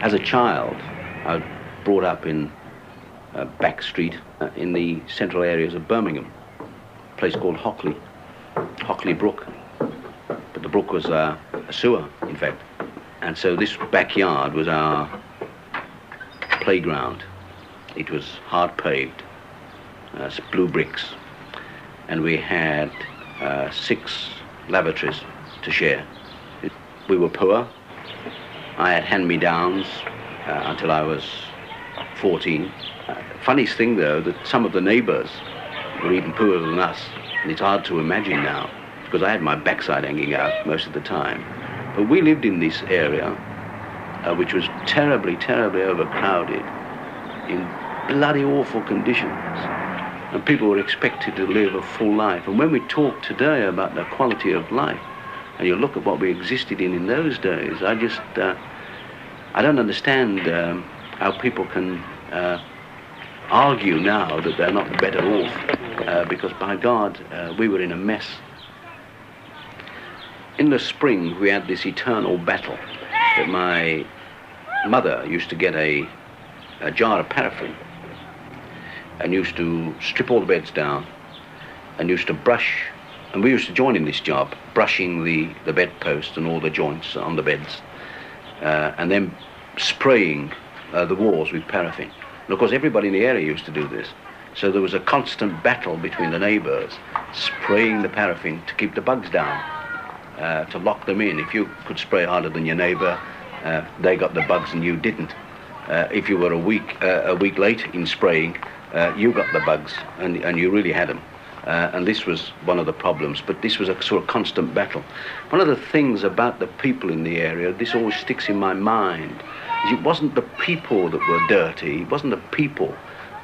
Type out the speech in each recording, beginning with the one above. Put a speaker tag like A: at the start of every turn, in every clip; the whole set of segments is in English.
A: As a child, I was brought up in back street in the central areas of Birmingham, a place called Hockley Brook. But the brook was a sewer, in fact. And so this backyard was our playground. It was hard paved, blue bricks, and we had 6 lavatories to share. We were poor. I had hand-me-downs until I was 14. Funniest thing, though, that some of the neighbours were even poorer than us, and it's hard to imagine now, because I had my backside hanging out most of the time. But we lived in this area, which was terribly, terribly overcrowded, in bloody awful conditions. And people were expected to live a full life. And when we talk today about the quality of life, and you look at what we existed in those days, I just, I don't understand how people can argue now that they're not better off, because by God, we were in a mess. In the spring, we had this eternal battle that my mother used to get a jar of paraffin and used to strip all the beds down and used to brush, and we used to join in this job, brushing the bedpost and all the joints on the beds, and then spraying the walls with paraffin. And of course everybody in the area used to do this, so there was a constant battle between the neighbours, spraying the paraffin to keep the bugs down, to lock them in. If you could spray harder than your neighbour, they got the bugs and you didn't. If you were a week late in spraying, you got the bugs and you really had them. And this was one of the problems, but this was a sort of constant battle. One of the things about the people in the area, this always sticks in my mind, is it wasn't the people that were dirty, it wasn't the people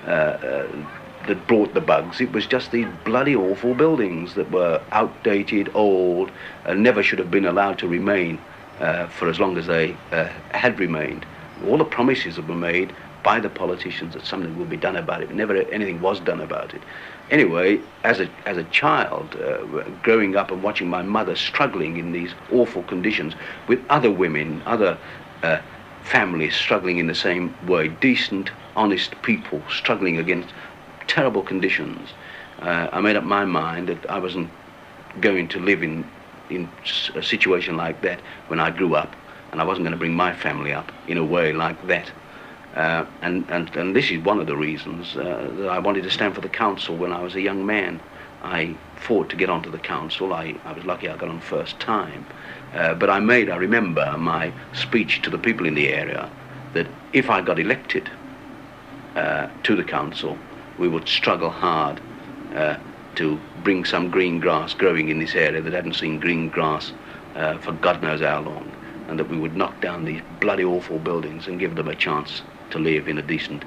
A: that brought the bugs, it was just these bloody awful buildings that were outdated, old, and never should have been allowed to remain for as long as they had remained. All the promises that were made by the politicians that something would be done about it, but never anything was done about it. Anyway, as a child, growing up and watching my mother struggling in these awful conditions with other women, other families struggling in the same way, decent, honest people struggling against terrible conditions, I made up my mind that I wasn't going to live in a situation like that when I grew up, and I wasn't going to bring my family up in a way like that. And this is one of the reasons that I wanted to stand for the council when I was a young man. I fought to get onto the council. I was lucky I got on first time. But I remember my speech to the people in the area that if I got elected to the council, we would struggle hard to bring some green grass growing in this area that hadn't seen green grass for God knows how long, and that we would knock down these bloody awful buildings and give them a chance to live in a decent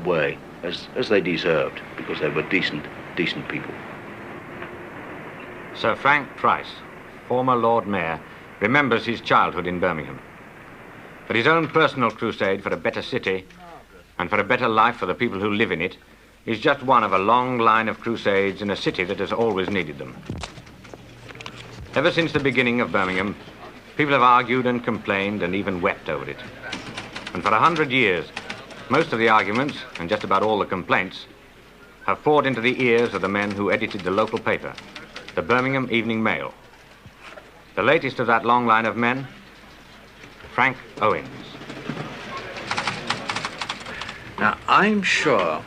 A: way, as they deserved, because they were decent people.
B: Sir Frank Price, former Lord Mayor, remembers his childhood in Birmingham. But his own personal crusade for a better city and for a better life for the people who live in it is just one of a long line of crusades in a city that has always needed them. Ever since the beginning of Birmingham, people have argued and complained and even wept over it. And for 100 years, most of the arguments, and just about all the complaints, have poured into the ears of the men who edited the local paper, the Birmingham Evening Mail. The latest of that long line of men, Frank Owens.
C: Now, I'm sure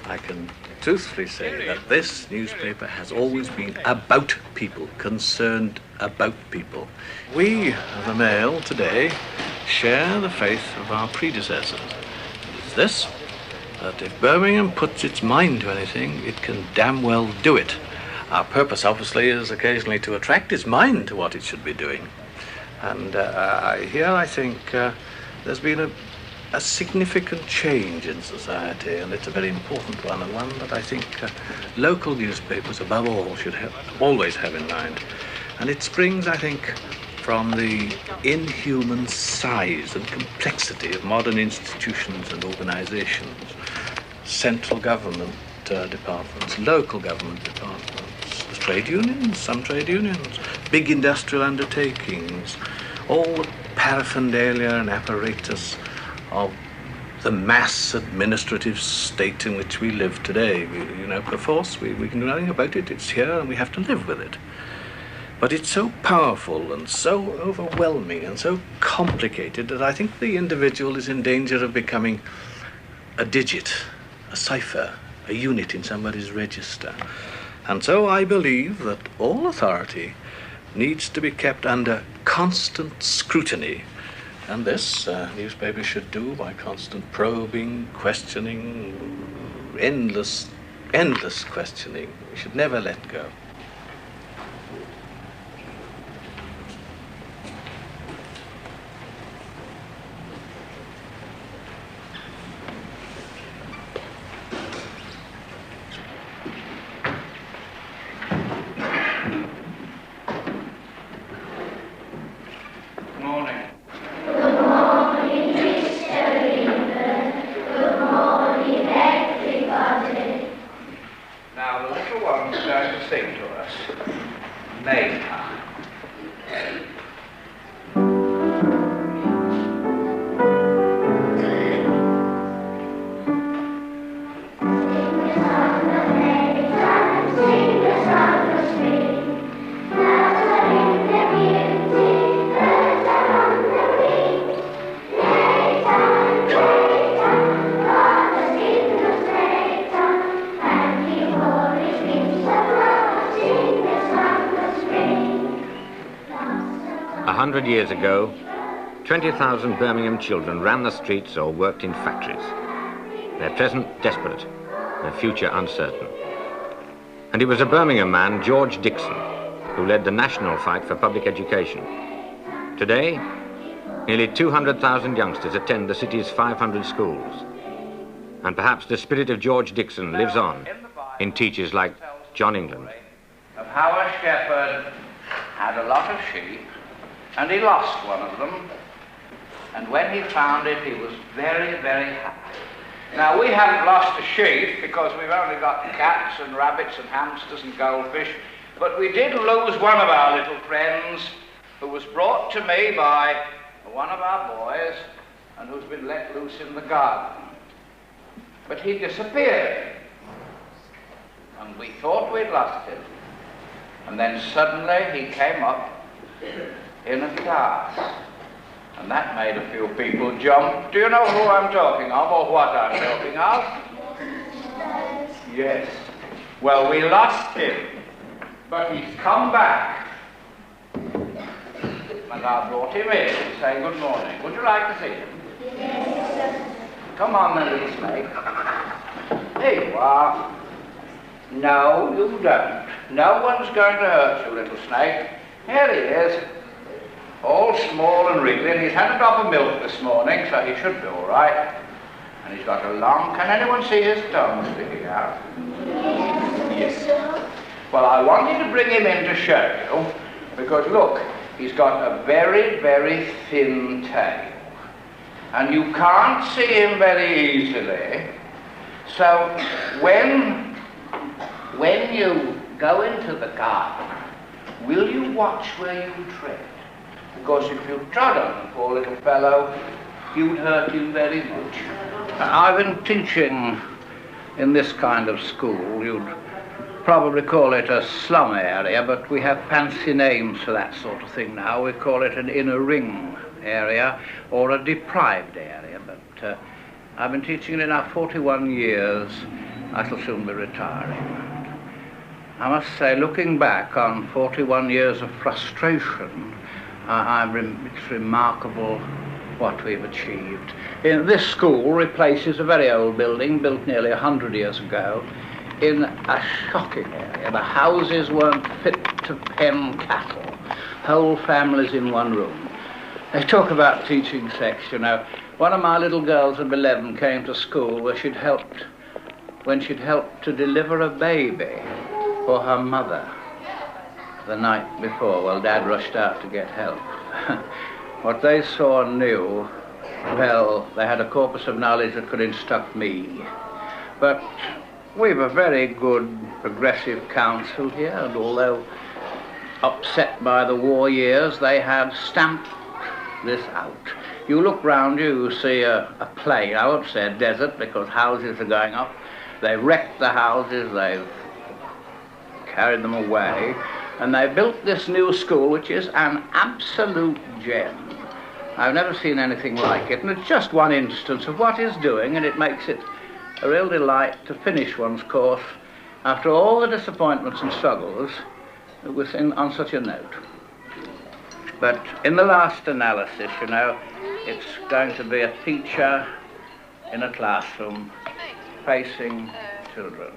C: I can truthfully say that this newspaper has always been about people, concerned about people. We, the Mail, today, share the faith of our predecessors. It's this, that if Birmingham puts its mind to anything, it can damn well do it. Our purpose, obviously, is occasionally to attract its mind to what it should be doing. And here I think there's been a significant change in society, and it's a very important one, and one that I think local newspapers, above all, should always have in mind. And it springs, I think, from the inhuman size and complexity of modern institutions and organizations, central government departments, local government departments, trade unions, some trade unions, big industrial undertakings, all the paraphernalia and apparatus of the mass administrative state in which we live today. Perforce, we can do nothing about it. It's here and we have to live with it. But it's so powerful and so overwhelming and so complicated that I think the individual is in danger of becoming a digit, a cipher, a unit in somebody's register. And so I believe that all authority needs to be kept under constant scrutiny. And this newspaper should do by constant probing, questioning, endless questioning. We should never let go.
B: Years ago, 20,000 Birmingham children ran the streets or worked in factories. Their present desperate, their future uncertain. And it was a Birmingham man, George Dixon, who led the national fight for public education. Today, nearly 200,000 youngsters attend the city's 500 schools. And perhaps the spirit of George Dixon lives on in teachers like John England.
D: Of how a shepherd had a lot of sheep, and he lost one of them, and when he found it, he was very, very happy. Now, we haven't lost a sheep because we've only got cats and rabbits and hamsters and goldfish, but we did lose one of our little friends who was brought to me by one of our boys and who's been let loose in the garden. But he disappeared, and we thought we'd lost him. And then suddenly he came up in a class, and that made a few people jump. Do you know who I'm talking of, or what I'm talking of? Yes. Well, we lost him, but he's come back, and I brought him in to say good morning. Would you like to see him? Yes. Come on then, little snake. Here you are. No, you don't. No one's going to hurt you, little snake. Here he is. All small and wriggly, and he's had a drop of milk this morning, so he should be all right. And he's got a long... Can anyone see his tongue sticking out? Yes. Well, I wanted to bring him in to show you, because look, he's got a very, very thin tail. And you can't see him very easily. So when you go into the garden, will you watch where you tread? Because if you trod on the poor little fellow, you'd hurt him very much. I've been teaching in this kind of school. You'd probably call it a slum area, but we have fancy names for that sort of thing now. We call it an inner ring area or a deprived area. But I've been teaching it now 41 years. I shall soon be retiring. I must say, looking back on 41 years of frustration, it's remarkable what we've achieved. This school replaces a very old building built nearly 100 years ago in a shocking area. The houses weren't fit to pen cattle, whole families in one room. They talk about teaching sex, you know. One of my little girls of 11 came to school when she'd helped to deliver a baby for her mother the night before. Well, Dad rushed out to get help. What they saw and knew, well, they had a corpus of knowledge that could instruct me. But we've a very good progressive council here, and although upset by the war years, they have stamped this out. You look round you see a plain. I won't say a desert because houses are going up. They've wrecked the houses, they've carried them away, and they built this new school, which is an absolute gem. I've never seen anything like it, and it's just one instance of what it's doing, and it makes it a real delight to finish one's course after all the disappointments and struggles on such a note. But in the last analysis, you know, it's going to be a teacher in a classroom facing children.